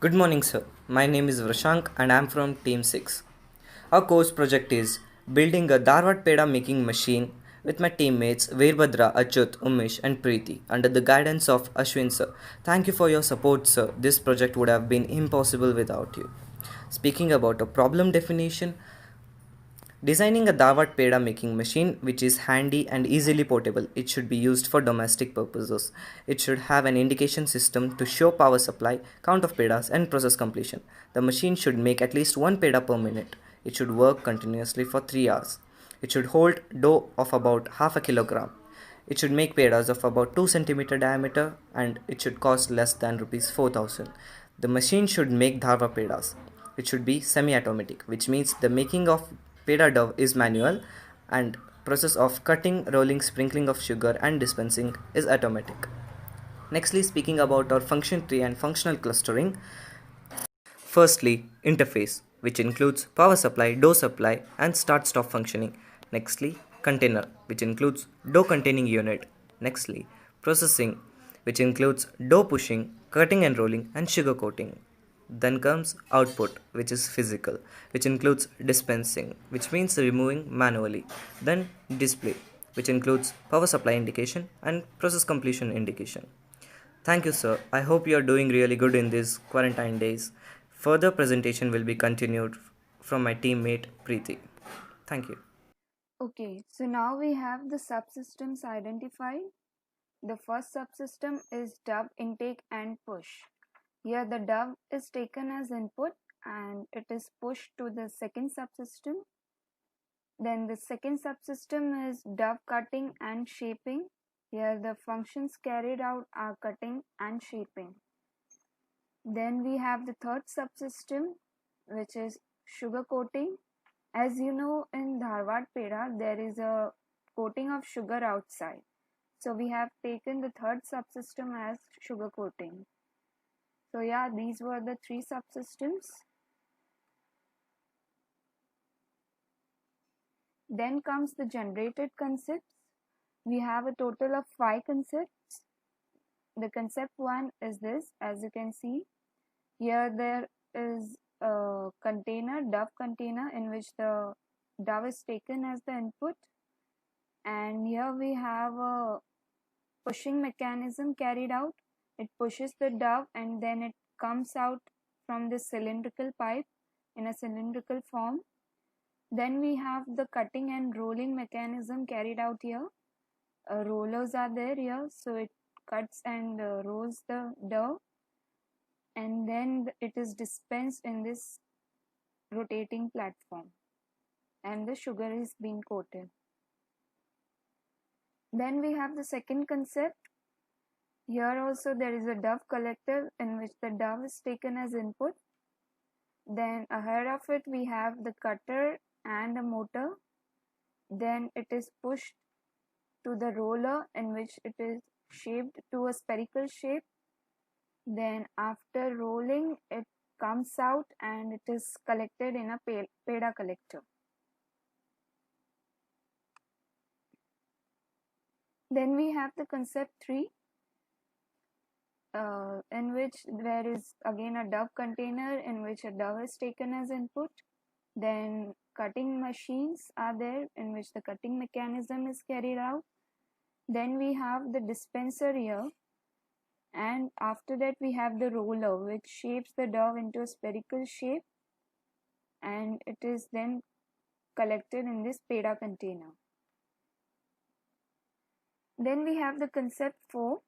Good morning, sir. My name is Vrashank and I am from Team 6. Our course project is building a Dharwad Peda making machine with my teammates Veerbhadra, Achyut, Umesh, and Preeti under the guidance of Ashwin, sir. Thank you for your support, sir. This project would have been impossible without you. Speaking about a problem definition, designing a Dawat peda making machine which is handy and easily portable. It should be used for domestic purposes. It should have an indication system to show power supply, count of pedas and process completion. The machine should make at least 1 peda per minute. It should work continuously for 3 hours. It should hold dough of about half a kilogram. It should make pedas of about 2 centimeter diameter and it should cost less than rupees 4000. The machine should make dharva pedas. It should be semi-automatic, which means the making of peda dough is manual and process of cutting, rolling, sprinkling of sugar and dispensing is automatic. Nextly, speaking about our function tree and functional clustering, firstly, interface, which includes power supply, dough supply, and start stop functioning. Nextly, container, which includes dough containing unit. Nextly, processing, which includes dough pushing, cutting and rolling, and sugar coating. Then comes output, which is physical, which includes dispensing, which means removing manually. Then display, which includes power supply indication and process completion indication. Thank you, sir. I hope you are doing really good in these quarantine days. Further presentation will be continued from my teammate Preeti. Thank you. Okay, so now we have the subsystems identified. The first subsystem is dove intake and push. Here the dove is taken as input and it is pushed to the second subsystem. Then the second subsystem is dove cutting and shaping. Here the functions carried out are cutting and shaping. Then we have the third subsystem, which is sugar coating. As you know, in Dharwad Peda, there is a coating of sugar outside. So we have taken the third subsystem as sugar coating. So yeah, these were the three subsystems. Then comes the generated concepts. We have a total of 5 concepts. The concept 1 is this, as you can see. Here there is a container, dove container, in which the dove is taken as the input. And here we have a pushing mechanism carried out. It pushes the dove and then it comes out from the cylindrical pipe in a cylindrical form. Then we have the cutting and rolling mechanism carried out here. Rollers are there here, so it cuts and rolls the dough, and then it is dispensed in this rotating platform and the sugar is being coated. Then we have the second concept. Here also there is a dove collector in which the dove is taken as input. Then ahead of it we have the cutter and a motor. Then it is pushed to the roller in which it is shaped to a spherical shape. Then after rolling it comes out and it is collected in a peda collector. Then we have the concept 3, in which there is again a dove container in which a dove is taken as input. Then cutting machines are there in which the cutting mechanism is carried out. Then we have the dispenser here, and after that we have the roller which shapes the dove into a spherical shape, and it is then collected in this peda container. Then we have the concept 4.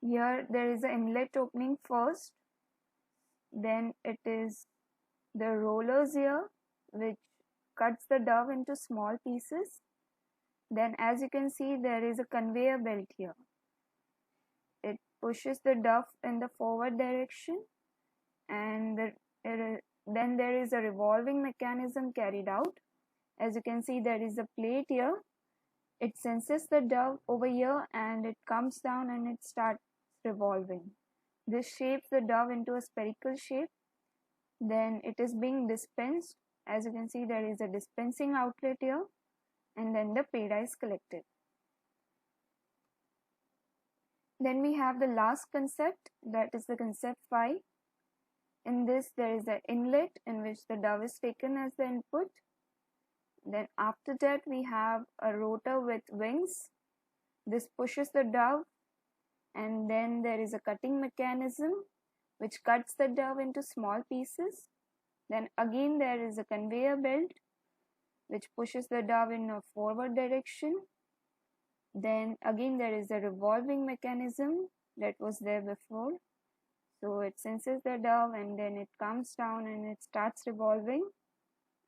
Here there is an inlet opening first, then it is the rollers here which cuts the dove into small pieces. Then as you can see there is a conveyor belt here. It pushes the dove in the forward direction, and then there is a revolving mechanism carried out. As you can see there is a plate here. It senses the dove over here and it comes down and it starts revolving. This shapes the dove into a spherical shape. Then it is being dispensed. As you can see there is a dispensing outlet here, and then the peda is collected. Then we have the last concept, that is the concept 5. In this, there is an inlet in which the dove is taken as the input. Then after that, we have a rotor with wings. This pushes the dove, and then there is a cutting mechanism which cuts the dove into small pieces. Then again there is a conveyor belt which pushes the dove in a forward direction. Then again there is a revolving mechanism that was there before. So it senses the dove and then it comes down and it starts revolving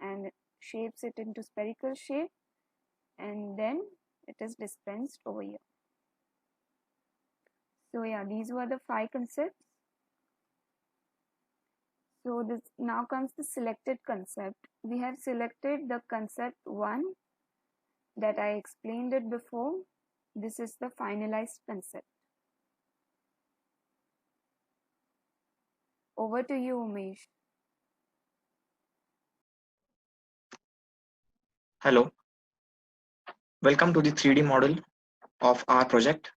and shapes it into spherical shape, and then it is dispensed over here. So yeah, these were the 5 concepts. So this now comes the selected concept. We have selected the concept 1 that I explained it before. This is the finalized concept. Over to you, Umesh. Hello, welcome to the 3D model of our project.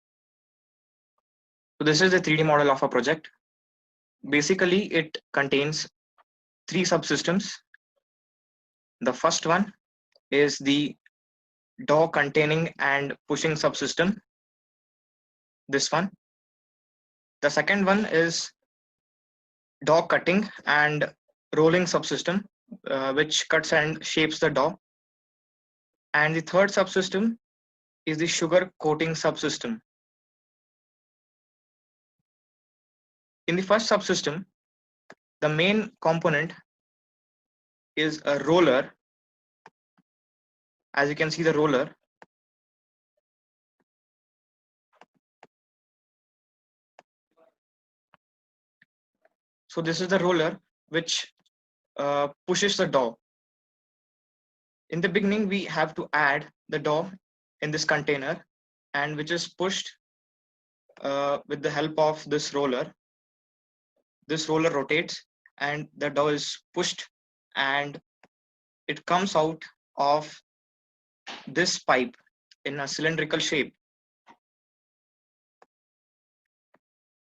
So this is the 3D model of our project. Basically, it contains 3 subsystems. The first one is the door containing and pushing subsystem. This one. The second one is door cutting and rolling subsystem, which cuts and shapes the door. And the third subsystem is the sugar coating subsystem. In the first subsystem, the main component is a roller. As you can see, the roller. So this is the roller which pushes the door. In the beginning, we have to add the door in this container, and which is pushed with the help of this roller. This roller rotates and the door is pushed and it comes out of this pipe in a cylindrical shape.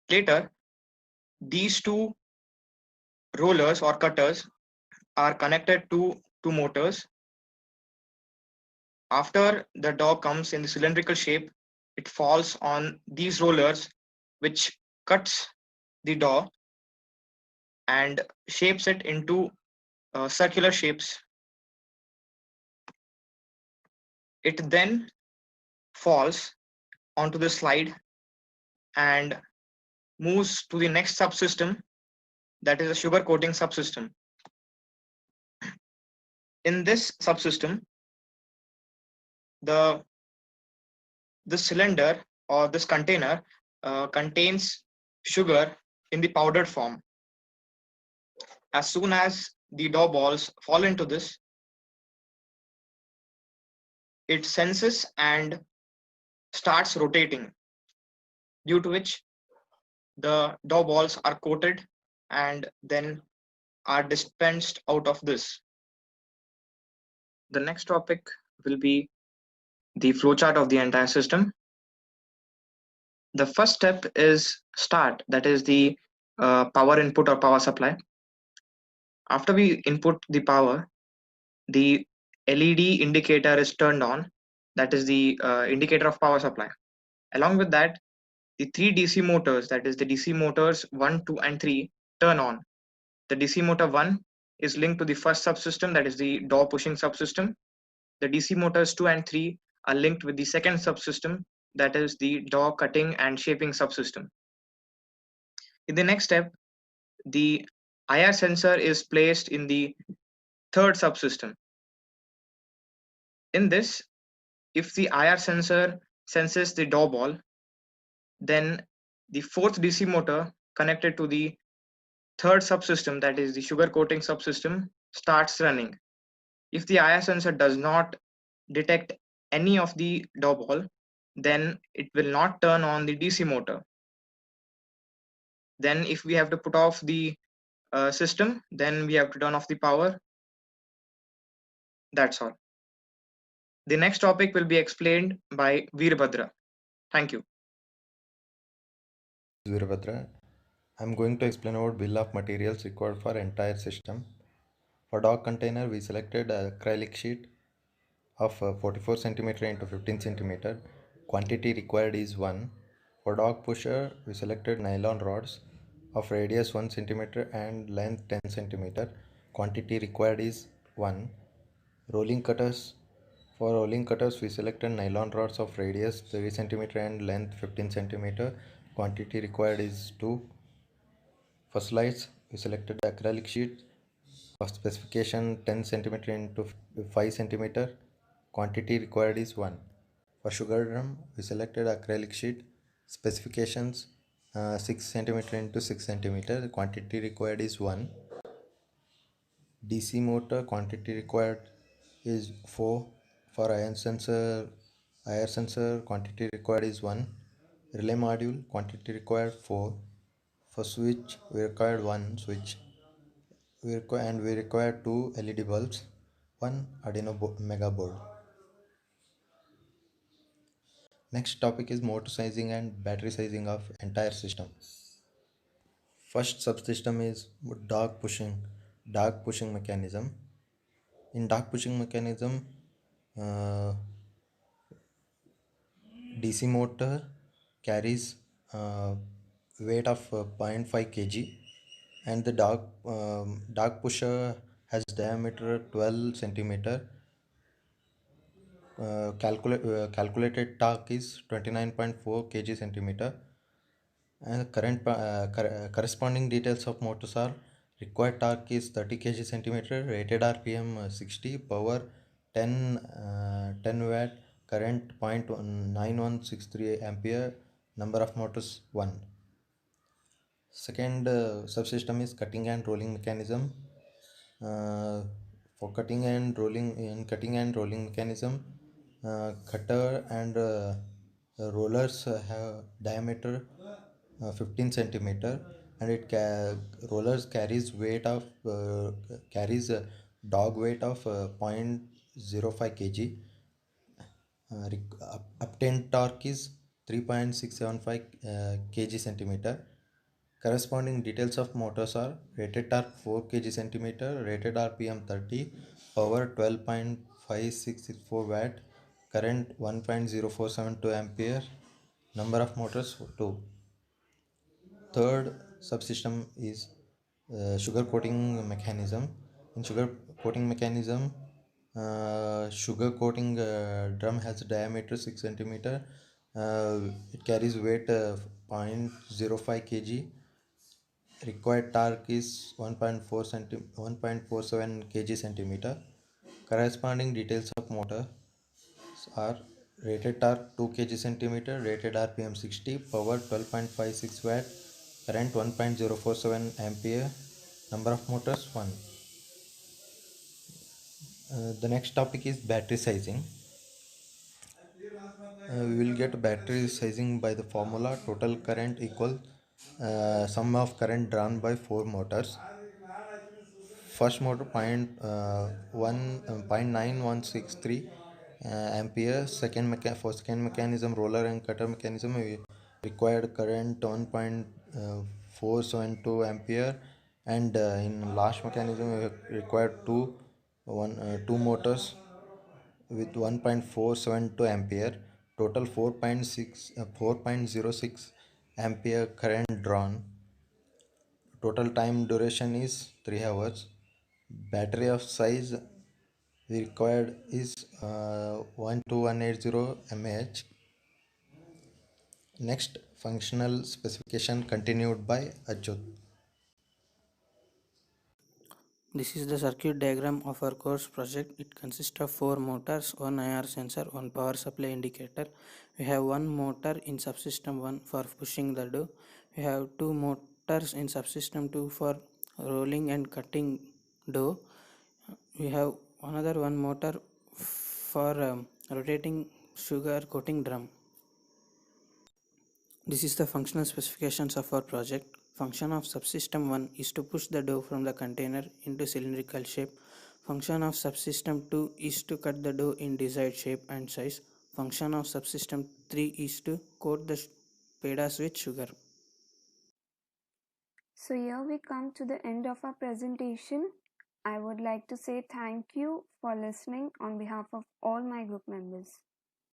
Later, these 2 rollers or cutters are connected to 2 motors. After the door comes in the cylindrical shape, it falls on these rollers, which cuts the door and shapes it into circular shapes. It then falls onto the slide and moves to the next subsystem, that is a sugar coating subsystem. In this subsystem, the cylinder or this container contains sugar in the powdered form. As soon as the door balls fall into this, it senses and starts rotating, due to which the door balls are coated and then are dispensed out of this. The next topic will be the flowchart of the entire system. The first step is start, that is the power input or power supply. After we input the power, the LED indicator is turned on, that is the indicator of power supply. Along with that, the 3 DC motors, that is the DC motors 1, 2 and 3 turn on. The DC motor 1 is linked to the first subsystem, that is the door pushing subsystem. The DC motors 2 and 3 are linked with the second subsystem, that is the door cutting and shaping subsystem. In the next step, the IR sensor is placed in the third subsystem. In this, if the IR sensor senses the door ball, then the fourth DC motor connected to the third subsystem, that is the sugar coating subsystem, starts running. If the IR sensor does not detect any of the door ball, then it will not turn on the DC motor. Then if we have to put off the system, then we have to turn off the power. That's all. The next topic will be explained by Veerbhadra. Thank you. Veerbhadra. I'm going to explain about bill of materials required for entire system. For dog container, we selected acrylic sheet of 44 centimeter into 15 centimeter. Quantity required is 1. For dog pusher, we selected nylon rods of radius 1 centimeter and length 10 centimeter. Quantity required is 1. Rolling cutters. For rolling cutters, we selected nylon rods of radius 30 centimeter and length 15 centimeter. Quantity required is 2. For slides, we selected acrylic sheet of specification 10 centimeter into 5 centimeter. Quantity required is 1. For sugar drum, we selected acrylic sheet specifications 6 centimeter into 6 centimeter. The quantity required is 1. DC motor quantity required is 4. For IR sensor quantity required is 1. Relay module quantity required 4. For switch, we required 1 switch. We require 2 LED bulbs, 1 Mega board. Next topic is motor sizing and battery sizing of entire system. First subsystem is dog pushing mechanism. In dog pushing mechanism, uh, DC motor carries weight of 0.5 kg, and the dog pusher has diameter 12 centimeter. Calculated torque is 29.4 kg centimeter, and corresponding details of motors are: required torque is 30 kg centimeter, rated RPM 60, power 10 watt, current 0.9163 ampere, number of motors 1. Second subsystem is cutting and rolling mechanism. For cutting and rolling mechanism, cutter and rollers have diameter 15 centimeter, and rollers carries a dog weight of 0.05 kg. Obtained torque is 3.675 kg centimeter. Corresponding details of motors are: rated torque 4 kg centimeter, rated RPM 30, power 12.5664 watt, current 1.0472 ampere, number of motors 2. Third subsystem is sugar coating mechanism. In sugar coating mechanism, sugar coating drum has a diameter 6 centimeter. It carries weight 0.05 kg. Required torque is 1.47 kg centimeter. Corresponding details of motor are: rated torque 2 kg centimeter, rated RPM 60, power 12.56 watt, current 1.047 ampere, number of motors 1. The next topic is battery sizing. We will get battery sizing by the formula: total current equal sum of current drawn by 4 motors. First motor 0.9163 ampere. For second mechanism, roller and cutter mechanism, we required current 1.472 ampere, and in last mechanism we required two motors with 1.472 ampere. Total 4.06 ampere current drawn. Total time duration is 3 hours. Battery of size required is 12180 mAh. Next, functional specification continued by Achyut. This is the circuit diagram of our course project. It consists of 4 motors, 1 IR sensor, 1 power supply indicator. We have 1 motor in subsystem 1 for pushing the dough. We have 2 motors in subsystem 2 for rolling and cutting dough. We have another 1 motor for rotating sugar coating drum. This is the functional specifications of our project. Function of subsystem 1 is to push the dough from the container into cylindrical shape. Function of subsystem 2 is to cut the dough in desired shape and size. Function of subsystem 3 is to coat the pedas with sugar. So here we come to the end of our presentation. I would like to say thank you for listening on behalf of all my group members.